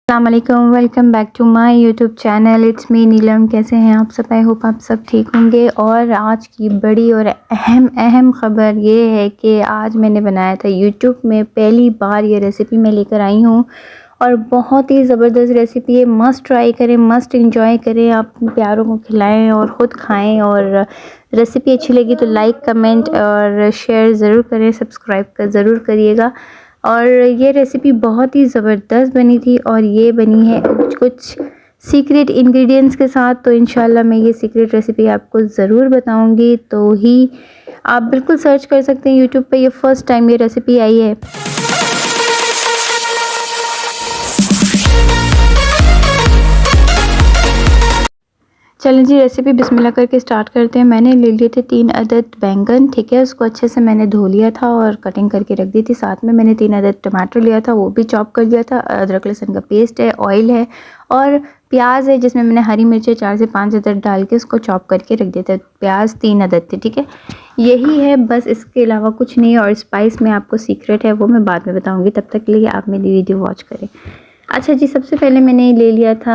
अस्सलामुअलैकुम, welcome back to my YouTube channel. It's me Neelam. कैसे हैं आप सब? आई होप आप सब ठीक होंगे। और आज की बड़ी और अहम ख़बर ये है कि आज मैंने बनाया था यूट्यूब में पहली बार ये रेसिपी मैं लेकर आई हूँ और बहुत ही ज़बरदस्त रेसिपी है। मस्ट ट्राई करें, मस्ट इंजॉय करें, आप अपने प्यारों को खिलाएं और ख़ुद खाएं। और रेसिपी अच्छी लगी तो लाइक, कमेंट और शेयर ज़रूर करें, सब्सक्राइब ज़रूर करिएगा। और ये रेसिपी बहुत ही ज़बरदस्त बनी थी और ये बनी है कुछ सीक्रेट इंग्रेडिएंट्स के साथ। तो इंशाल्लाह मैं ये सीक्रेट रेसिपी आपको ज़रूर बताऊंगी। तो ही आप बिल्कुल सर्च कर सकते हैं यूट्यूब पे, ये फ़र्स्ट टाइम ये रेसिपी आई है। चलें जी, रेसिपी बिस्मिल्लाह करके स्टार्ट करते हैं। मैंने ले लिए थे 3 अदद बैंगन, ठीक है। उसको अच्छे से मैंने धो लिया था और कटिंग करके रख दी थी। साथ में मैंने 3 अदद टमाटर लिया था, वो भी चॉप कर लिया था। अदरक लहसुन का पेस्ट है, ऑयल है और प्याज है, जिसमें मैंने हरी मिर्चें 4 से 5 अदद डाल के उसको चॉप करके रख दिया था। प्याज 3 अदद थे, ठीक है। यही है बस, इसके अलावा कुछ नहीं है। और स्पाइस में आपको सीक्रेट है, वो मैं बाद में बताऊँगी। तब तक के लिए आप मेरी वीडियो वॉच करें। अच्छा जी, सबसे पहले मैंने ले लिया था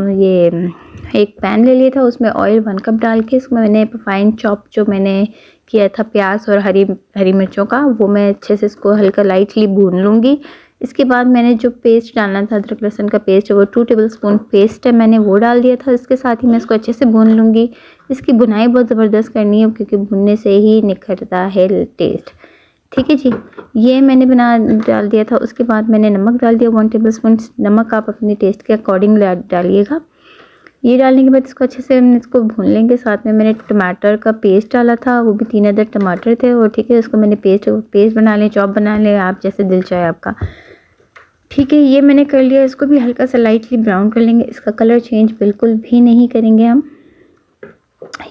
ये एक पैन ले लिया था, उसमें ऑयल 1 कप डाल के इसमें मैंने फाइन चॉप जो मैंने किया था प्याज और हरी मिर्चों का, वो मैं अच्छे से इसको हल्का लाइटली भून लूँगी। इसके बाद मैंने जो पेस्ट डालना था, अदरक लहसुन का पेस्ट है, वो 2 टेबलस्पून पेस्ट है, मैंने वो डाल दिया था। इसके साथ ही मैं इसको अच्छे से भून लूँगी। इसकी भुनाई बहुत ज़बरदस्त करनी है क्योंकि भुनने से ही निखरता है टेस्ट, ठीक है जी। ये मैंने डाल दिया था। उसके बाद मैंने नमक डाल दिया 1 टेबलस्पून। नमक आप अपने टेस्ट के अकॉर्डिंग डालिएगा। ये डालने के बाद इसको अच्छे से हम इसको भून लेंगे। साथ में मैंने टमाटर का पेस्ट डाला था, वो भी 3 अदद टमाटर थे और ठीक है, इसको मैंने पेस्ट बना लें, चॉप बना लें, आप जैसे दिल चाहे आपका, ठीक है। ये मैंने कर लिया। इसको भी हल्का सा लाइटली ब्राउन कर लेंगे, इसका कलर चेंज बिल्कुल भी नहीं करेंगे हम।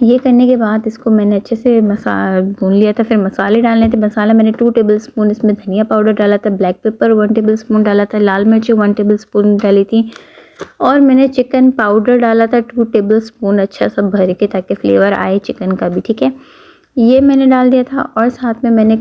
ये करने के बाद इसको मैंने अच्छे से भून लिया था। फिर मसाले डालने थे। मसाला मैंने 2 टेबलस्पून इसमें धनिया पाउडर डाला था, ब्लैक पेपर 1 टेबलस्पून डाला था, लाल मिर्ची 1 टेबलस्पून डाली थी और मैंने चिकन पाउडर डाला था 2 टेबलस्पून, अच्छा सा भर के, ताकि फ्लेवर आए चिकन का भी, ठीक है। ये मैंने डाल दिया था। और साथ में मैंने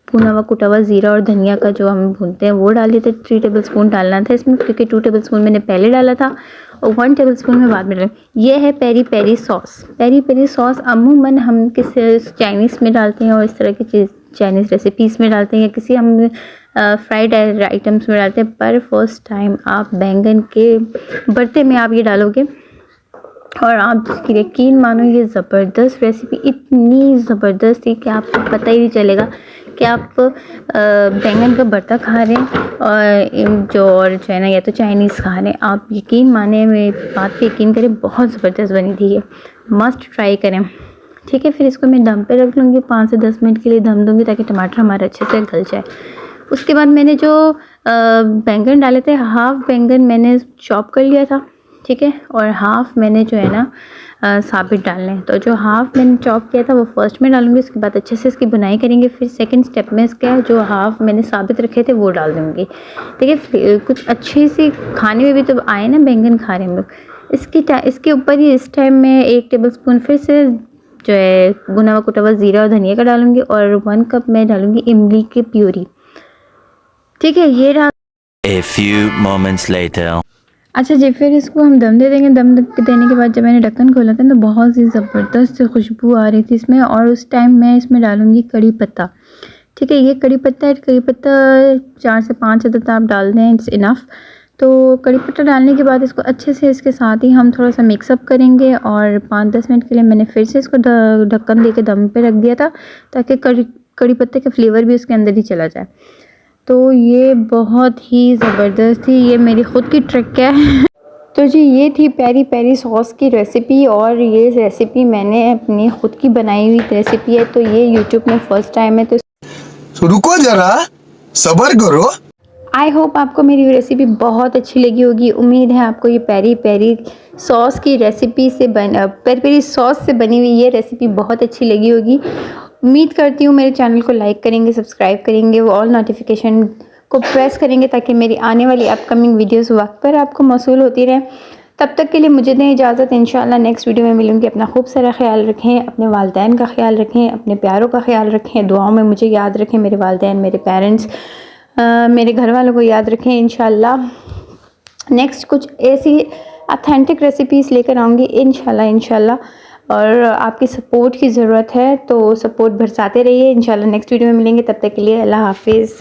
भुना हुआ कुटा हुआ ज़ीरा और धनिया का जो हम भूनते हैं वो डाल दिए थे। 3 टेबलस्पून डालना था इसमें क्योंकि 2 टेबलस्पून मैंने पहले डाला था और 1 टेबलस्पून में बाद में डाला। ये है peri peri sauce. Peri peri sauce अमूमन हम किसी चाइनीज़ में डालते हैं और इस तरह की चीज़ चाइनीज़ रेसिपीज़ में डालते हैं या किसी हम फ्राइड आइटम्स में डालते हैं। पर फर्स्ट टाइम आप बैंगन के भरते में आप ये डालोगे और आप यकीन मानो ये ज़बरदस्त रेसिपी इतनी ज़बरदस्त थी कि आपको पता ही नहीं चलेगा कि आप बैंगन का भरता खा रहे हैं और जो है ना, या तो चाइनीज़ खा रहे हैं। आप यकीन माने, मेरी बात पे यकीन करें, बहुत ज़बरदस्त बनी थी ये, मस्ट ट्राई करें, ठीक है। फिर इसको मैं दम पे रख लूँगी, 5 से 10 मिनट के लिए दम दूँगी ताकि टमाटर हमारा अच्छे से गल जाए। उसके बाद मैंने जो बैंगन डाले थे, हाफ़ बैंगन मैंने चॉप कर लिया था, ठीक है, और हाफ़ मैंने जो है ना साबित डालने हैं। तो जो हाफ़ मैंने चॉप किया था वो फर्स्ट में डालूंगी, उसके बाद अच्छे से इसकी बुनाई करेंगे। फिर सेकंड स्टेप में इसका जो हाफ़ मैंने साबित रखे थे वो डाल दूँगी, ठीक है। कुछ अच्छी सी खाने में भी तो आए ना, बैंगन खा रहे हैं हम लोग। इसके ऊपर ही इस टाइम में 1 टेबलस्पून फिर से जो है भुना हुआ कुटा हुआ ज़ीरा और धनिया का डालूंगी और 1 कप मैं डालूंगी इमली की प्यूरी, ठीक है। ये डाल A few moments later. अच्छा जी, फिर इसको हम दम दे देंगे। दम देने के बाद जब मैंने ढक्कन खोला था तो बहुत सी ज़बरदस्त खुशबू आ रही थी इसमें। और उस टाइम मैं इसमें डालूँगी कड़ी पत्ता, ठीक है। ये कड़ी पत्ता है, कड़ी पत्ता 4 से 5 अदद आप डाल दें, इट्स इनफ। तो कड़ी पत्ता डालने के बाद इसको अच्छे से इसके साथ ही हम थोड़ा सा मिक्सअप करेंगे और 5-10 मिनट के लिए मैंने फिर से इसको ढक्कन दे के दम पे रख दिया था ताकि कड़ी पत्ते का फ्लेवर भी उसके अंदर ही चला जाए। तो ये बहुत ही ज़बरदस्त थी, ये मेरी ख़ुद की ट्रिक है। तो जी, ये थी पेरी पेरी सॉस की रेसिपी और ये रेसिपी मैंने अपनी ख़ुद की बनाई हुई रेसिपी है। तो ये यूट्यूब में फ़र्स्ट टाइम है, तो रुको जरा, सब्र करो। आई होप आपको मेरी रेसिपी बहुत अच्छी लगी होगी। उम्मीद है आपको ये पेरी पेरी सॉस की रेसिपी से पेरी पेरी सॉस से बनी हुई ये रेसिपी बहुत अच्छी लगी होगी। उम्मीद करती हूँ मेरे चैनल को लाइक करेंगे, सब्सक्राइब करेंगे, वो ऑल नोटिफिकेशन को प्रेस करेंगे ताकि मेरी आने वाली अपकमिंग वीडियोस वक्त पर आपको मौसूल होती रहे। तब तक के लिए मुझे दें इजाज़त। इंशाल्लाह नेक्स्ट वीडियो में मिलूँगी। अपना खूब सारा ख्याल रखें, अपने वालिदैन का ख्याल रखें, अपने प्यारों का ख्याल रखें, दुआओं में मुझे याद रखें, मेरे वालिदैन, मेरे पेरेंट्स, मेरे घर वालों को याद रखें। इंशाल्लाह नेक्स्ट कुछ ऐसी ऑथेंटिक रेसिपीज़ लेकर आऊँगी इंशाल्लाह। और आपकी सपोर्ट की ज़रूरत है, तो सपोर्ट बरसाते रहिए। इंशाल्लाह नेक्स्ट वीडियो में मिलेंगे, तब तक के लिए अल्लाह हाफिज़।